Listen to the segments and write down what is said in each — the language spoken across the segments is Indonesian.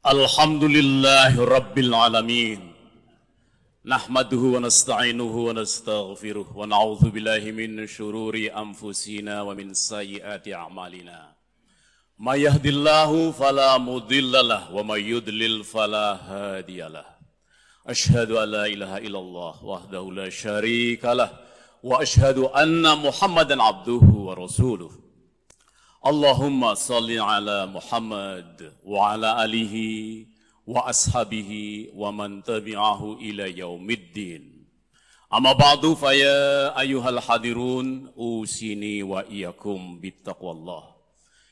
Alhamdulillahi Rabbil Alamin. Nahmaduhu wa nasta'inuhu wa nastaghfiruh wa na'udzu billahi min syururi anfusina wa min sayyiati a'malina. May yahdihillahu fala mudhillalah wa may yudlil fala hadiyalah. Asyhadu an la ilaha illallah wahdahu la syarikalah wa asyhadu anna Muhammadan abduhu wa rasuluh. Allahumma salli ala Muhammad wa ala alihi wa ashabihi wa man tabi'ahu ila yaumiddin. Amma ba'du fa ya ayyuhal hadirun usini wa iyyakum bittaqwallah.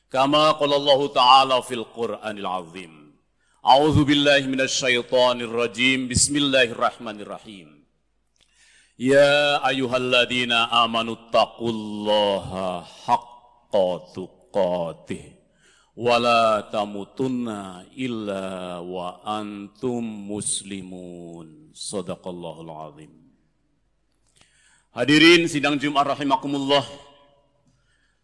Kama qala Allah ta'ala fil Qur'anil azim. A'udzu billahi minasy syaithanir rajim. Bismillahirrahmanirrahim. Ya ayyuhalladzina amanu taqullaha haqqa tuqatih wa la tamutunna illa wa antum muslimun. Shadaqallahul azim. Hadirin sidang Jumat rahimakumullah.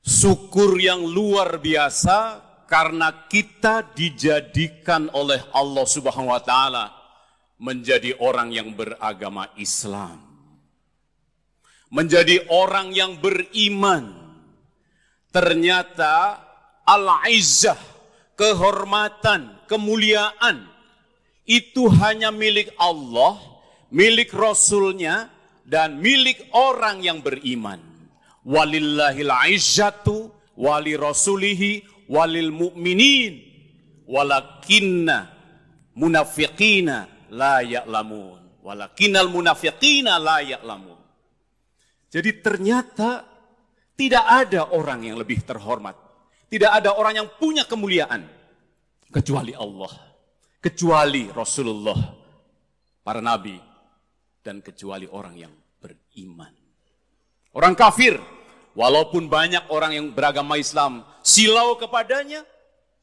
Syukur yang luar biasa karena kita dijadikan oleh Allah Subhanahu wa taala menjadi orang yang beragama Islam. Menjadi orang yang beriman. Ternyata al-izzah, kehormatan, kemuliaan itu hanya milik Allah, milik Rasulnya, dan milik orang yang beriman. Walillahil izzatu wali rasulihi walil mu'minin walakinna munafiqina la ya'lamun. Walakinnal munafiqina la ya'lamun. Jadi ternyata tidak ada orang yang lebih terhormat. Tidak ada orang yang punya kemuliaan. Kecuali Allah. Kecuali Rasulullah. Para nabi. Dan kecuali orang yang beriman. Orang kafir. Walaupun banyak orang yang beragama Islam silau kepadanya.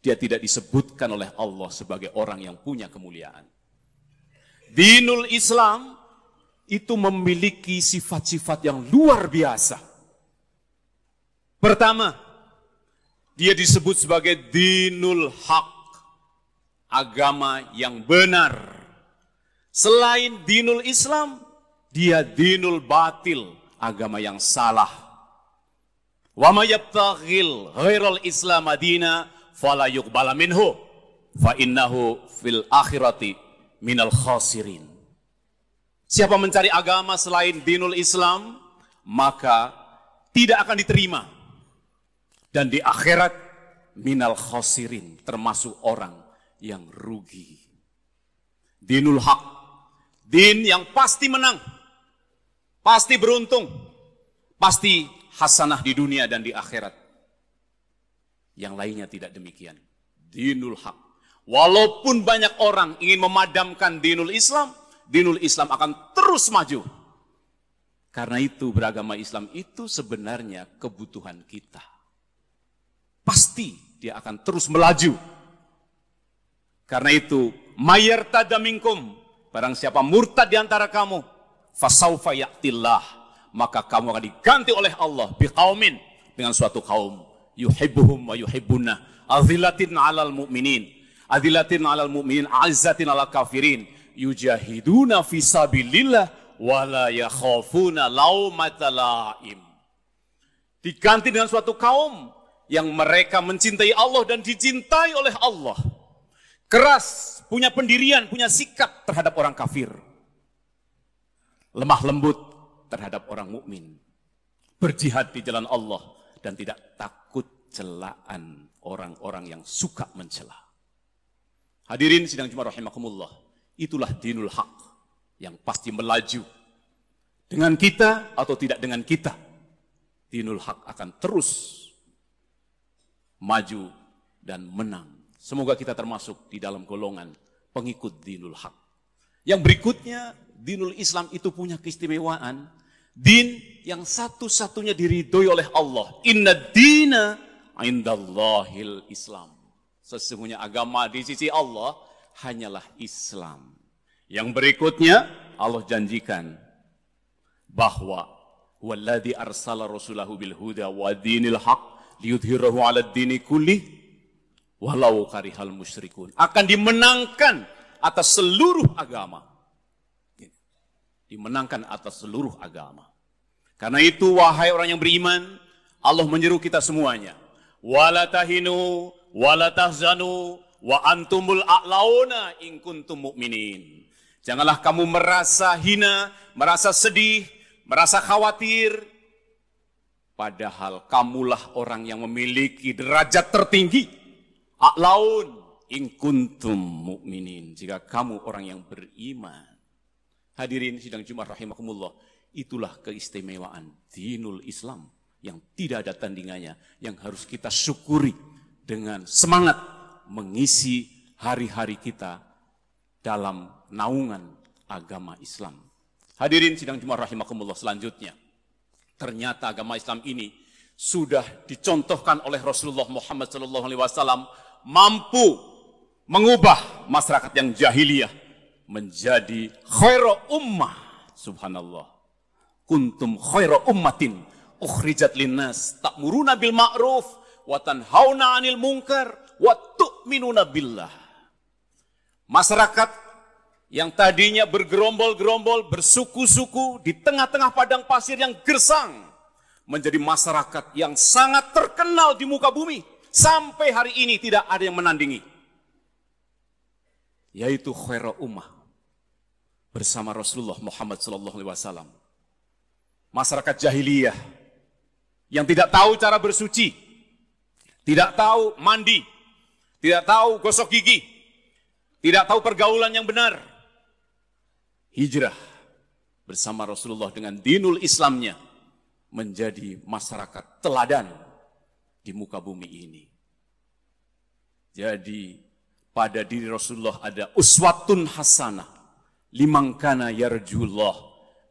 Dia tidak disebutkan oleh Allah sebagai orang yang punya kemuliaan. Dinul Islam itu memiliki sifat-sifat yang luar biasa. Pertama, dia disebut sebagai dinul haq, agama yang benar. Selain dinul Islam, dia dinul batil, agama yang salah. Wa may yabtaghil ghairal Islam madina fala yuqbala minhu fa innahu fil akhirati minal khasirin. Siapa mencari agama selain dinul Islam, maka tidak akan diterima. Dan di akhirat minal khasirin, termasuk orang yang rugi. Dinul haq, din yang pasti menang, pasti beruntung, pasti hasanah di dunia dan di akhirat. Yang lainnya tidak demikian. Dinul haq. Walaupun banyak orang ingin memadamkan dinul Islam akan terus maju. Karena itu beragama Islam itu sebenarnya kebutuhan kita. Pasti dia akan terus melaju. Karena itu, mayartada minkum, barang siapa murtad di antara kamu, fasaufa ya'tillah, maka kamu akan diganti oleh Allah biqaumin, dengan suatu kaum, yuhibbuhum wa yuhibbuna, azillatin 'alal mu'minin, azzatin 'alal kafirin, yujahiduna fi sabilillah wa la yakhafuna laumata laim. Diganti dengan suatu kaum yang mereka mencintai Allah dan dicintai oleh Allah. Keras, punya pendirian, punya sikap terhadap orang kafir. Lemah lembut terhadap orang mukmin. Berjihad di jalan Allah dan tidak takut celaan orang-orang yang suka mencela. Hadirin sidang Jumat rahimakumullah. Itulah dinul haq yang pasti melaju. Dengan kita atau tidak dengan kita, dinul haq akan terus maju dan menang. Semoga kita termasuk di dalam golongan pengikut dinul haq. Yang berikutnya, dinul Islam itu punya keistimewaan. Din yang satu-satunya diridhoi oleh Allah. Inna dina indallahil Islam. Sesungguhnya agama di sisi Allah hanyalah Islam. Yang berikutnya, Allah janjikan bahwa walladzi arsala rasulahu bil huda wa dinil haq liyudhhirahu 'alad dini kullih walau karihal musyrikun. Akan dimenangkan atas seluruh agama. Dimenangkan atas seluruh agama. Karena itu wahai orang yang beriman, Allah menyeru kita semuanya. Wala tahinu, wala tahzanu, wa antumul a'launa in kuntum mu'minin. Janganlah kamu merasa hina, merasa sedih, merasa khawatir. Padahal kamulah orang yang memiliki derajat tertinggi. A'laun in kuntum mu'minin. Jika kamu orang yang beriman. Hadirin sidang Jumat rahimakumullah. Itulah keistimewaan dinul Islam yang tidak ada tandingannya, yang harus kita syukuri dengan semangat mengisi hari-hari kita dalam naungan agama Islam. Hadirin sidang Jumat rahimakumullah, selanjutnya ternyata agama Islam ini sudah dicontohkan oleh Rasulullah Muhammad SAW mampu mengubah masyarakat yang jahiliyah menjadi khairu ummah. Subhanallah. Kuntum khairu ummatin ukhrijat linnas ta'muruna bil ma'ruf wa tanhauna 'anil munkar wa tu'minuna billah. Masyarakat yang tadinya bergerombol-gerombol, bersuku-suku di tengah-tengah padang pasir yang gersang menjadi masyarakat yang sangat terkenal di muka bumi. Sampai hari ini tidak ada yang menandingi. Yaitu khairu ummah bersama Rasulullah Muhammad SAW. Masyarakat jahiliyah yang tidak tahu cara bersuci, tidak tahu mandi, tidak tahu gosok gigi, tidak tahu pergaulan yang benar. Hijrah bersama Rasulullah dengan dinul Islamnya menjadi masyarakat teladan di muka bumi ini. Jadi pada diri Rasulullah ada uswatun hasanah liman kana yarjullah,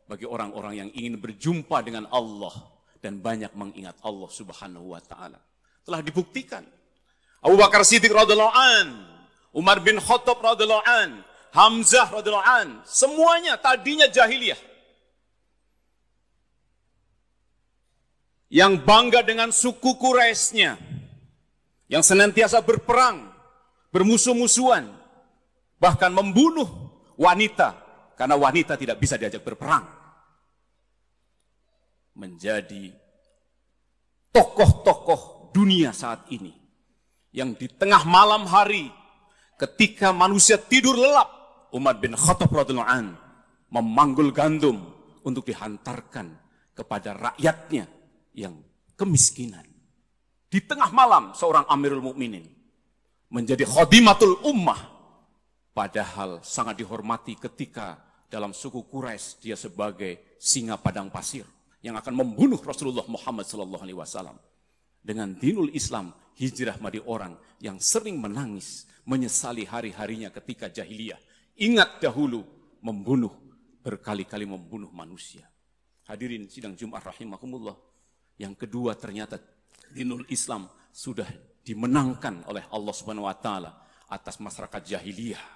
bagi orang-orang yang ingin berjumpa dengan Allah dan banyak mengingat Allah Subhanahu wa taala. Telah dibuktikan. Abu Bakar Siddiq radhiyallahu an, Umar bin Khattab radhiyallahu an, Hamzah radhiyallahu an, semuanya tadinya jahiliyah. Yang bangga dengan suku Quraisynya, yang senantiasa berperang, bermusuh-musuhan, bahkan membunuh wanita karena wanita tidak bisa diajak berperang. Menjadi tokoh-tokoh dunia saat ini yang di tengah malam hari ketika manusia tidur lelap, Umar bin Khattab radhiyallahu an memanggul gandum untuk dihantarkan kepada rakyatnya yang kemiskinan. Di tengah malam seorang Amirul Mukminin menjadi khadimatul ummah, padahal sangat dihormati ketika dalam suku Quraisy dia sebagai singa padang pasir yang akan membunuh Rasulullah Muhammad SAW. Dengan dinul Islam, hijrah menjadi orang yang sering menangis, menyesali hari-harinya ketika jahiliyah. Ingat dahulu membunuh, berkali-kali membunuh manusia. Hadirin sidang Jumat rahimakumullah. Yang kedua, ternyata dinul Islam sudah dimenangkan oleh Allah Subhanahu wa taala atas masyarakat jahiliyah.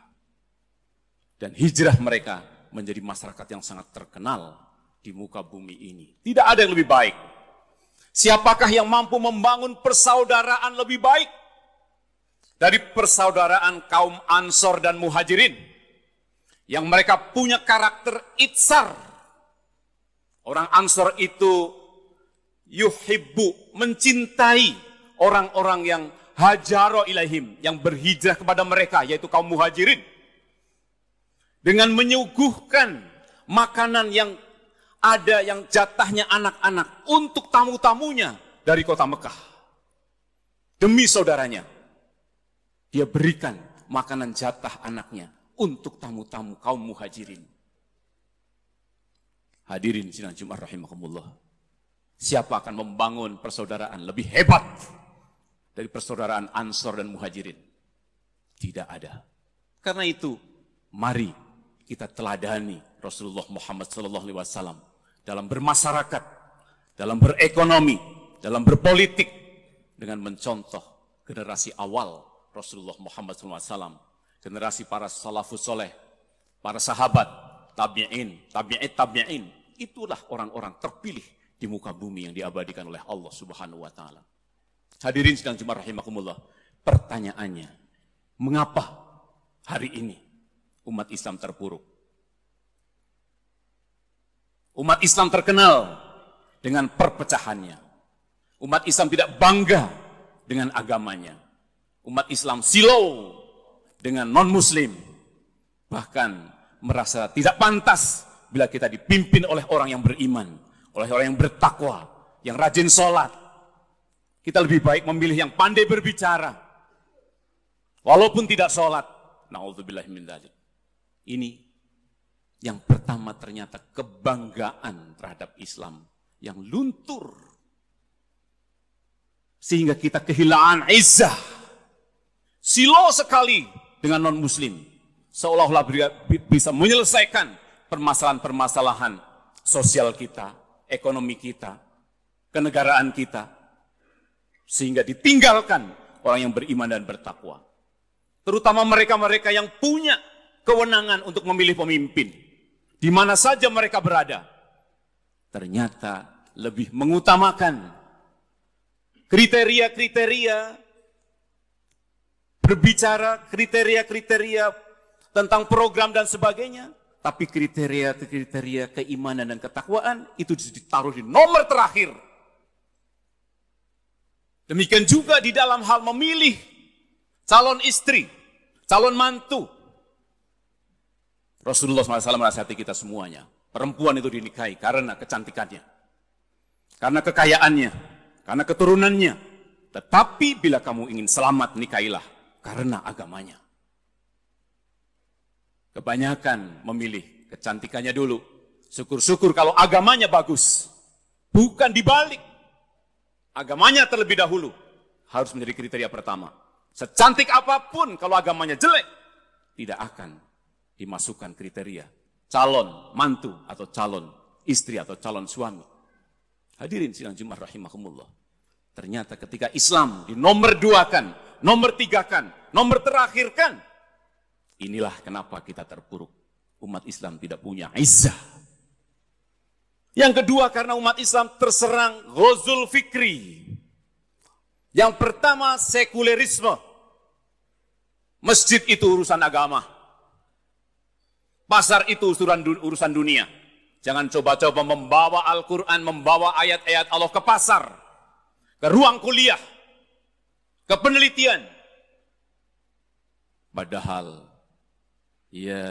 Dan hijrah mereka menjadi masyarakat yang sangat terkenal di muka bumi ini. Tidak ada yang lebih baik. Siapakah yang mampu membangun persaudaraan lebih baik dari persaudaraan kaum Ansor dan Muhajirin yang mereka punya karakter itsar. Orang Ansor itu yuhibbu, mencintai orang-orang yang hajaro ilaihim, yang berhijrah kepada mereka, yaitu kaum Muhajirin, dengan menyuguhkan makanan yang ada yang jatahnya anak-anak untuk tamu-tamunya dari kota Mekah. Demi saudaranya, dia berikan makanan jatah anaknya untuk tamu-tamu kaum Muhajirin. Hadirin sidang Jumat rahimakumullah. Siapa akan membangun persaudaraan lebih hebat dari persaudaraan Ansor dan Muhajirin? Tidak ada. Karena itu, mari kita teladani Rasulullah Muhammad SAW dalam bermasyarakat, dalam berekonomi, dalam berpolitik, dengan mencontoh generasi awal Rasulullah Muhammad SAW, generasi para salafus soleh, para sahabat, tabi'in, tabi'in, itulah orang-orang terpilih di muka bumi yang diabadikan oleh Allah Subhanahu wa taala. Hadirin sidang Jumat rahimakumullah, Pertanyaannya, mengapa hari ini umat Islam terpuruk? Umat Islam terkenal dengan perpecahannya. Umat Islam tidak bangga dengan agamanya. Umat Islam silau dengan non-muslim. Bahkan merasa tidak pantas bila kita dipimpin oleh orang yang beriman, oleh orang yang bertakwa, yang rajin sholat. Kita lebih baik memilih yang pandai berbicara, walaupun tidak sholat. Na'udzubillahi min dzalik. Ini yang pertama, ternyata kebanggaan terhadap Islam yang luntur. Sehingga kita kehilangan izzah. Silau sekali dengan non-muslim. Seolah-olah bisa menyelesaikan permasalahan-permasalahan sosial kita, ekonomi kita, kenegaraan kita. Sehingga ditinggalkan orang yang beriman dan bertakwa. Terutama mereka-mereka yang punya kewenangan untuk memilih pemimpin. Di mana saja mereka berada, ternyata lebih mengutamakan kriteria-kriteria berbicara, kriteria-kriteria tentang program dan sebagainya, tapi kriteria-kriteria keimanan dan ketakwaan itu ditaruh di nomor terakhir. Demikian juga di dalam hal memilih calon istri, calon mantu. Rasulullah SAW menasihati kita semuanya. Perempuan itu dinikahi karena kecantikannya, karena kekayaannya, karena keturunannya. Tetapi bila kamu ingin selamat, nikahilah karena agamanya. Kebanyakan memilih kecantikannya dulu. Syukur-syukur kalau agamanya bagus. Bukan dibalik. Agamanya terlebih dahulu harus menjadi kriteria pertama. Secantik apapun kalau agamanya jelek, tidak akan dimasukkan kriteria calon mantu atau calon istri atau calon suami. Hadirin sidang Jumat rahimakumullah. Ternyata ketika Islam dinomor duakan, nomor tigakan, nomor terakhirkan, inilah kenapa kita terpuruk. Umat Islam tidak punya izzah. Yang kedua, karena umat Islam terserang ghazul fikri. Yang pertama, sekulerisme. Masjid itu urusan agama. Pasar itu urusan dunia. Jangan coba-coba membawa Al-Quran, membawa ayat-ayat Allah ke pasar, ke ruang kuliah, ke penelitian. Padahal, ya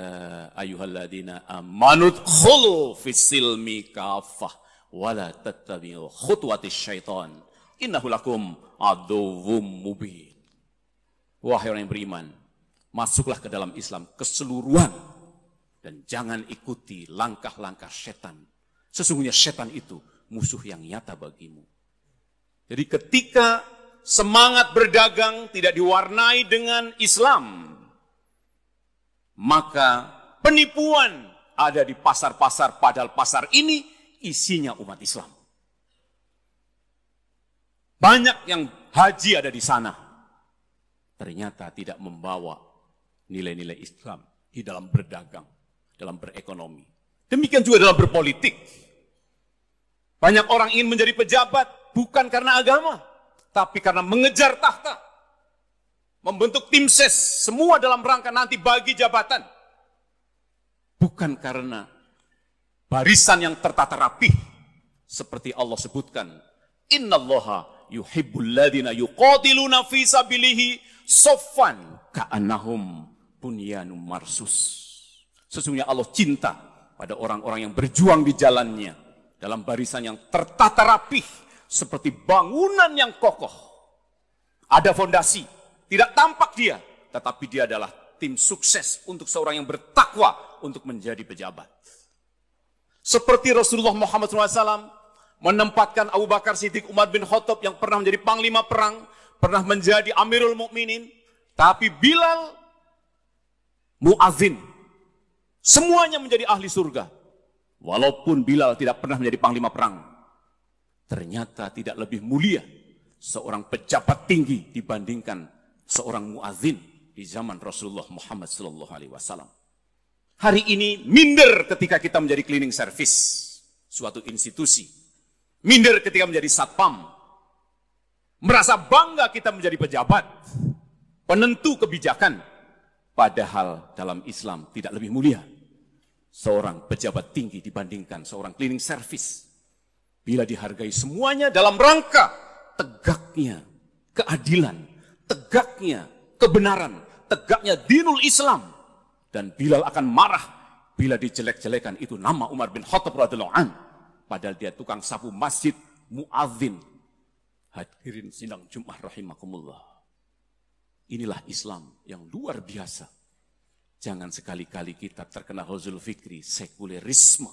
ayyuhalladzina amanu dkhulu fis-silmi kaffah wa la tattabi'u khutuwatis syaitan innahu lakum aduwwum mubin. Wahai orang yang beriman, masuklah ke dalam Islam keseluruhan. Dan jangan ikuti langkah-langkah setan. Sesungguhnya setan itu musuh yang nyata bagimu. Jadi ketika semangat berdagang tidak diwarnai dengan Islam, maka penipuan ada di pasar-pasar, padahal pasar ini isinya umat Islam. Banyak yang haji ada di sana, ternyata tidak membawa nilai-nilai Islam di dalam berdagang, dalam berekonomi. Demikian juga dalam berpolitik. Banyak orang ingin menjadi pejabat bukan karena agama, tapi karena mengejar tahta. Membentuk tim ses, semua dalam rangka nanti bagi jabatan. Bukan karena barisan yang tertata rapih. Seperti Allah sebutkan, Innallaha yuhibbul ladina yuqatiluna fi sabilihi soffan ka'annahum bunyanum marsus. Sesungguhnya Allah cinta pada orang-orang yang berjuang di jalannya dalam barisan yang tertata rapih seperti bangunan yang kokoh. Ada fondasi, tidak tampak dia, tetapi dia adalah tim sukses untuk seorang yang bertakwa untuk menjadi pejabat. Seperti Rasulullah Muhammad SAW menempatkan Abu Bakar Siddiq, Umar bin Khattab yang pernah menjadi panglima perang, pernah menjadi Amirul Mukminin, tapi Bilal, Muadzin, semuanya menjadi ahli surga. Walaupun Bilal tidak pernah menjadi panglima perang, ternyata tidak lebih mulia seorang pejabat tinggi dibandingkan seorang muadzin di zaman Rasulullah Muhammad SAW. Hari ini minder ketika kita menjadi cleaning service suatu institusi, minder ketika menjadi satpam, merasa bangga kita menjadi pejabat. penentu kebijakan. Padahal dalam Islam tidak lebih mulia seorang pejabat tinggi dibandingkan seorang cleaning service. Bila dihargai semuanya dalam rangka tegaknya keadilan, tegaknya kebenaran, tegaknya dinul Islam. Dan Bilal akan marah bila dijelek-jelekan itu nama Umar bin Khattab radhiyallahu anhu. Padahal dia tukang sapu masjid, muadzin. Hadirin sidang Jumat rahimakumullah. Inilah Islam yang luar biasa. Jangan sekali-kali kita terkena huzul fikri, sekulerisme.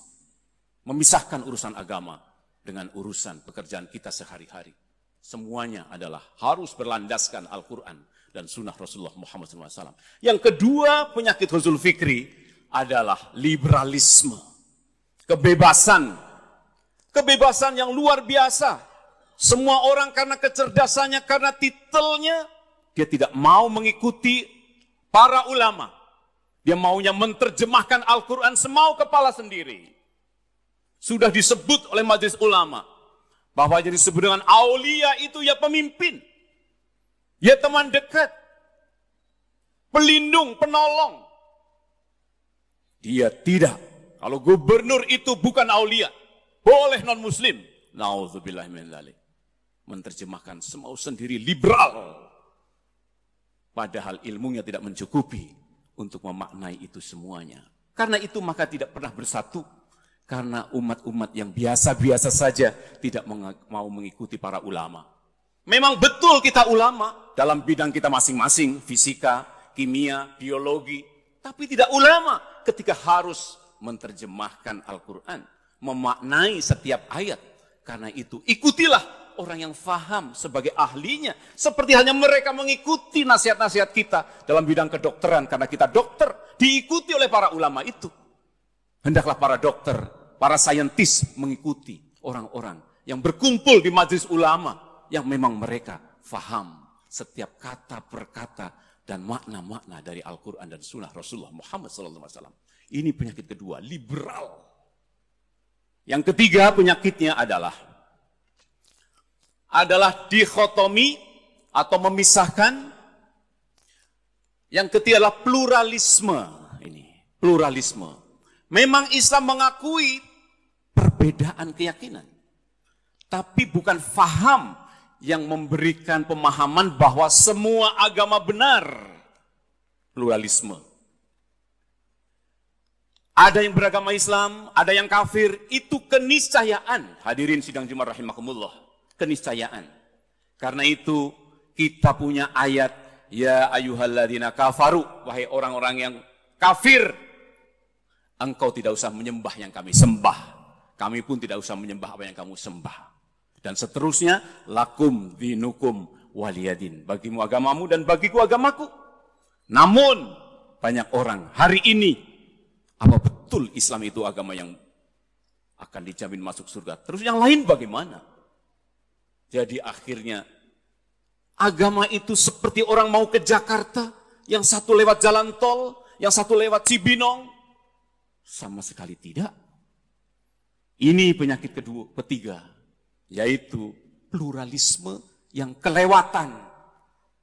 Memisahkan urusan agama dengan urusan pekerjaan kita sehari-hari. Semuanya adalah harus berlandaskan Al-Quran dan sunnah Rasulullah Muhammad SAW. Yang kedua penyakit huzul fikri adalah liberalisme. Kebebasan. Kebebasan yang luar biasa. Semua orang karena kecerdasannya, karena titelnya, dia tidak mau mengikuti para ulama. Dia maunya menerjemahkan Al-Quran semau kepala sendiri. Sudah disebut oleh majelis ulama bahwa jadi disebut dengan aulia itu ya pemimpin, ya teman dekat, pelindung, penolong. Dia tidak. Kalau gubernur itu bukan aulia, boleh non muslim. Nauzubillah min dzalik. Menerjemahkan semau sendiri, liberal. Padahal ilmunya tidak mencukupi untuk memaknai itu semuanya. Karena itu maka tidak pernah bersatu. Karena umat-umat yang biasa-biasa saja tidak mau mengikuti para ulama. Memang betul kita ulama dalam bidang kita masing-masing, fisika, kimia, biologi. Tapi tidak ulama ketika harus menerjemahkan Al-Quran, memaknai setiap ayat. Karena itu ikutilah orang yang faham sebagai ahlinya. Seperti hanya mereka mengikuti nasihat-nasihat kita dalam bidang kedokteran. Karena kita dokter, diikuti oleh para ulama itu. Hendaklah para dokter, para saintis mengikuti orang-orang yang berkumpul di majelis ulama. Yang memang mereka faham setiap kata per kata dan makna-makna dari Al-Quran dan sunnah Rasulullah Muhammad SAW. Ini penyakit kedua, liberal. Yang ketiga penyakitnya adalah dikotomi atau memisahkan. Yang ketiga adalah pluralisme. Ini pluralisme. Memang Islam mengakui perbedaan keyakinan, tapi bukan faham yang memberikan pemahaman bahwa semua agama benar. Pluralisme. Ada yang beragama Islam, ada yang kafir, itu keniscayaan. Hadirin sidang Jumat rahimakumullah, keniscayaan. Karena itu kita punya ayat, ya ayyuhalladzina kafaru, wahai orang-orang yang kafir, engkau tidak usah menyembah yang kami sembah. Kami pun tidak usah menyembah apa yang kamu sembah. Dan seterusnya, lakum dinukum waliyadin. Bagimu agamamu dan bagiku agamaku. Namun, banyak orang hari ini, apa betul Islam itu agama yang akan dijamin masuk surga? Terus yang lain bagaimana? Jadi akhirnya, agama itu seperti orang mau ke Jakarta, yang satu lewat jalan tol, yang satu lewat Cibinong. Sama sekali tidak. Ini penyakit ketiga, yaitu pluralisme yang kelewatan.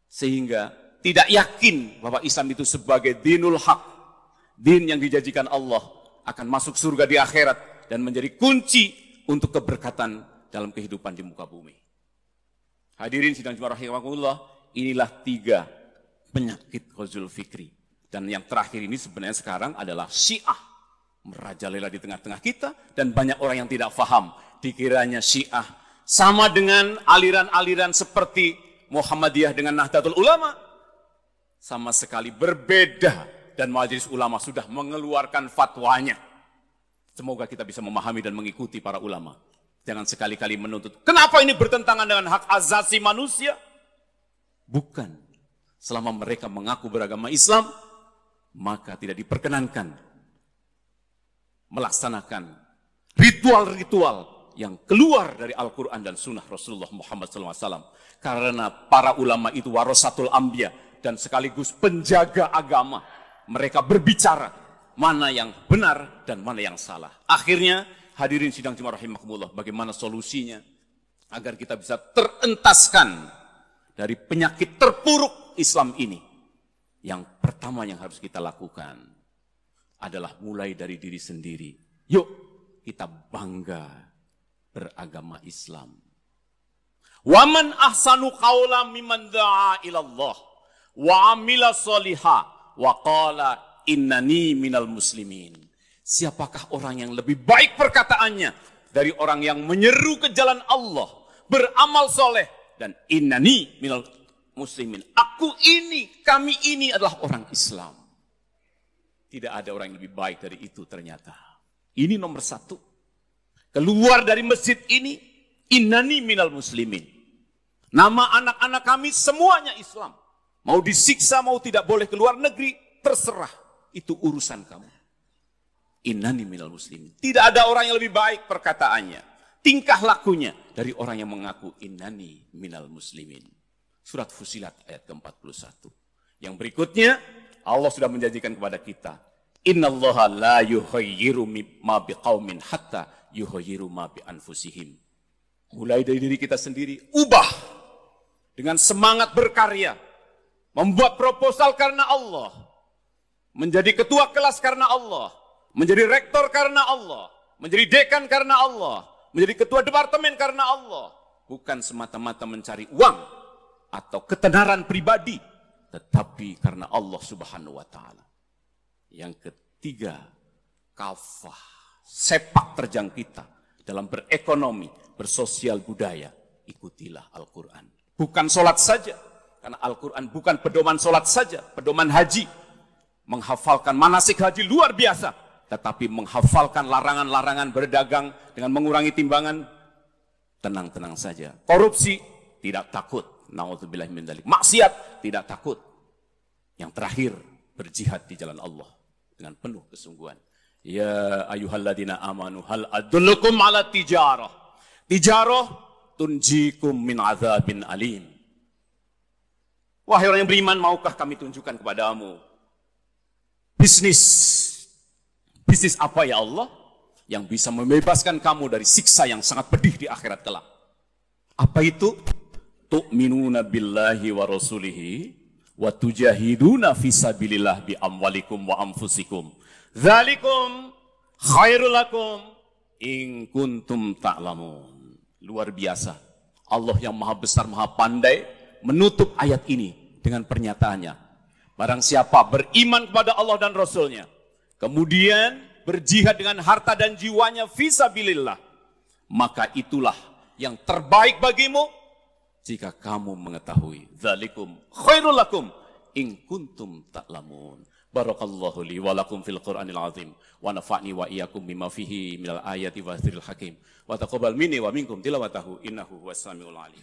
Sehingga tidak yakin bahwa Islam itu sebagai dinul haq, din yang dijanjikan Allah akan masuk surga di akhirat dan menjadi kunci untuk keberkatan dalam kehidupan di muka bumi. Hadirin sidang Jumat rahimakumullah, inilah 3 penyakit huzul fikri. Dan yang terakhir ini sebenarnya sekarang adalah Syiah. Merajalela di tengah-tengah kita dan banyak orang yang tidak faham. Dikiranya Syiah sama dengan aliran-aliran seperti Muhammadiyah dengan Nahdlatul Ulama. Sama sekali berbeda dan majelis ulama sudah mengeluarkan fatwanya. Semoga kita bisa memahami dan mengikuti para ulama. Jangan sekali-kali menuntut, kenapa ini bertentangan dengan hak asasi manusia? Bukan. Selama mereka mengaku beragama Islam, maka tidak diperkenankan melaksanakan ritual-ritual yang keluar dari Al-Quran dan sunnah Rasulullah Muhammad SAW. Karena para ulama itu warasatul anbiya dan sekaligus penjaga agama. Mereka berbicara mana yang benar dan mana yang salah. Akhirnya hadirin sidang Jumat rahimakumullah, bagaimana solusinya agar kita bisa terentaskan dari penyakit terpuruk Islam ini, yang pertama yang harus kita lakukan adalah mulai dari diri sendiri. Yuk kita bangga beragama Islam. Waman ahsanu qawla mimman da'a ilallah wa amila sholiha wa qala innani minal muslimin. Siapakah orang yang lebih baik perkataannya dari orang yang menyeru ke jalan Allah, beramal soleh, dan innani minal muslimin. Aku ini, kami ini adalah orang Islam. Tidak ada orang yang lebih baik dari itu ternyata. Ini nomor satu. Keluar dari masjid ini, innani minal muslimin. Nama anak-anak kami semuanya Islam. Mau disiksa, mau tidak boleh keluar negeri, terserah. Itu urusan kamu. Innani minal muslimin. Tidak ada orang yang lebih baik perkataannya, tingkah lakunya dari orang yang mengaku innani minal muslimin. Surat Fusilat ayat ke-41. Yang berikutnya, Allah sudah menjanjikan kepada kita, innallaha la yughayyiru ma biqaumin hatta yughayyiru ma bi anfusihim. Mulai dari diri kita sendiri, ubah dengan semangat berkarya, membuat proposal karena Allah, menjadi ketua kelas karena Allah, menjadi rektor karena Allah, menjadi dekan karena Allah, menjadi ketua departemen karena Allah. Bukan semata-mata mencari uang atau ketenaran pribadi, tetapi karena Allah Subhanahu wa Ta'ala. Yang ketiga, kafah, sepak terjang kita dalam berekonomi, bersosial budaya. Ikutilah Al-Quran. Bukan sholat saja, karena Al-Quran bukan pedoman sholat saja, pedoman haji. Menghafalkan manasik haji luar biasa, tetapi menghafalkan larangan-larangan berdagang dengan mengurangi timbangan, tenang-tenang saja. Korupsi, tidak takut. Na'udzubillah min dzalik. Maksiat, tidak takut. Yang terakhir, berjihad di jalan Allah dengan penuh kesungguhan. Ya ayyuhalladzina amanu hal adullukum ala tijarah. Tijarah tunjikum min azabin alim. Wahai orang yang beriman, maukah kami tunjukkan kepadamu bisnis apa ya Allah yang bisa membebaskan kamu dari siksa yang sangat pedih di akhirat kelak? Apa itu? Tu'minuna billahi wa rasulihi wa tujahiduna fisabilillah bi amwalikum wa anfusikum. Dzalikum khairul lakum in kuntum ta'lamun. Luar biasa. Allah yang maha besar, maha pandai menutup ayat ini dengan pernyataannya. Barang siapa beriman kepada Allah dan Rasulnya, kemudian berjihad dengan harta dan jiwanya fisabilillah, maka itulah yang terbaik bagimu jika kamu mengetahui. Dzalikum khairul lakum in kuntum ta'lamun. Barakallahu li wa lakum fil Qur'anil azim wa nafa'ni wa iyyakum bima fihi minal ayati wa dzikril hakim wa taqabbal minni wa minkum tilawatahu innahu huwas samiul alim.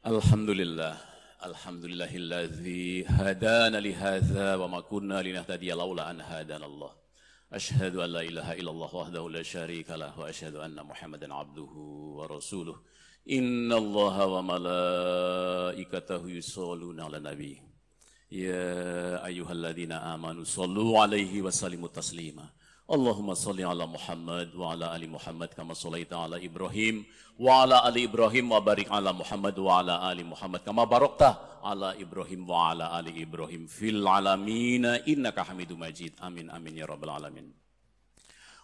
Alhamdulillah, alhamdulillahilladzi hadana li hadza wa ma kunna linahtadiya laula an hadanallah. Asyhadu an la ilaha illallah wahdahu la syarika lah wa asyhadu anna Muhammadan abduhu wa rasuluh. Innallaha wa malaikatahu yusholluna 'alan nabi. Ya ayyuhalladzina amanu shallu 'alaihi wa sallimu taslima. Allahumma shalli ala Muhammad wa ala ali Muhammad kama shallaita ala Ibrahim wa ala ali Ibrahim wa barik ala Muhammad wa ala ali Muhammad kama barakta ala Ibrahim wa ala ali Ibrahim fil alamin innaka Hamidum Majid. Amin amin ya rabbal alamin.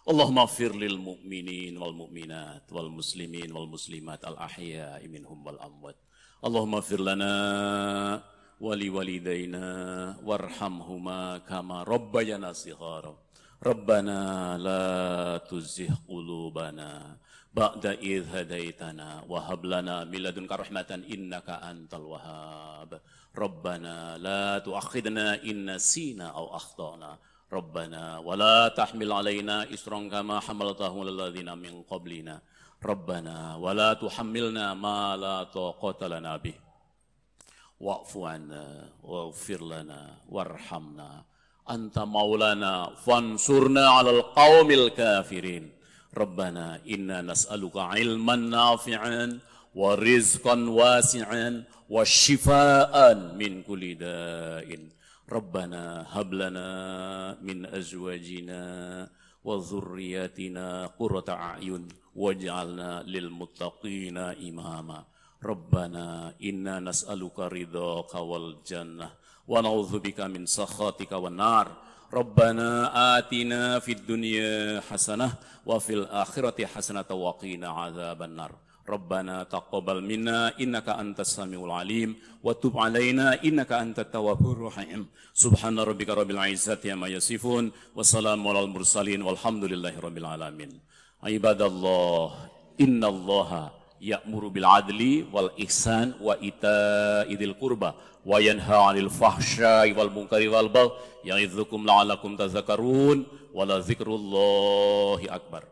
Allahumma ighfir lil mu'minin wal mu'minat wal muslimin wal muslimat al ahya'i minhum wal amwat. Allahumma ighfir lana wa li walidayna warhamhuma kama rabbayana shighara. Rabbana la tuzigh qulubana ba'da idh hadaitana wa hab lana min ladunka rahmatan innaka antal wahhab. Rabbana la tu'akhidna in nasina aw akhtana. Rabbana wa la tahmil alaina isran kama hamaltahu alal ladzina min qablina. Rabbana wa la tuhammilna ma la taqata lana bih. Wa'fu 'anna waghfir lana warhamna. Anta maulana fansurna 'alal qaumil kafirin. Rabbana inna nas'aluka ilman nafi'an wa rizqan wasi'an wa shifaan min kulli da'in. Rabbana hablana min azwajina wa dhurriyyatina qurrata a'yun waj'alna lil muttaqina imama. Rabbana inna nas'aluka ridhaka wal jannah wa na'udzubika min sakhatika wan nar. Rabbana atina fid dunya hasanah wa fil akhirati hasanah wa qina adzaban nar. Rabbana taqabbal minna innaka antas samiul alim wa tub alaina innaka antat tawwabur rahim. Subhana rabbika rabbil izzati amma yasifun wa salamun alal mursalin walhamdulillahi rabbil alamin. Ibadallah, innallaha ya'muru bil adli wal ihsan wa ita'idil qurba wa yanha 'anil fahsya'i wal munkari wal baghi ya'idzukum la'allakum tadhakkarun wa la dzikrullahi akbar.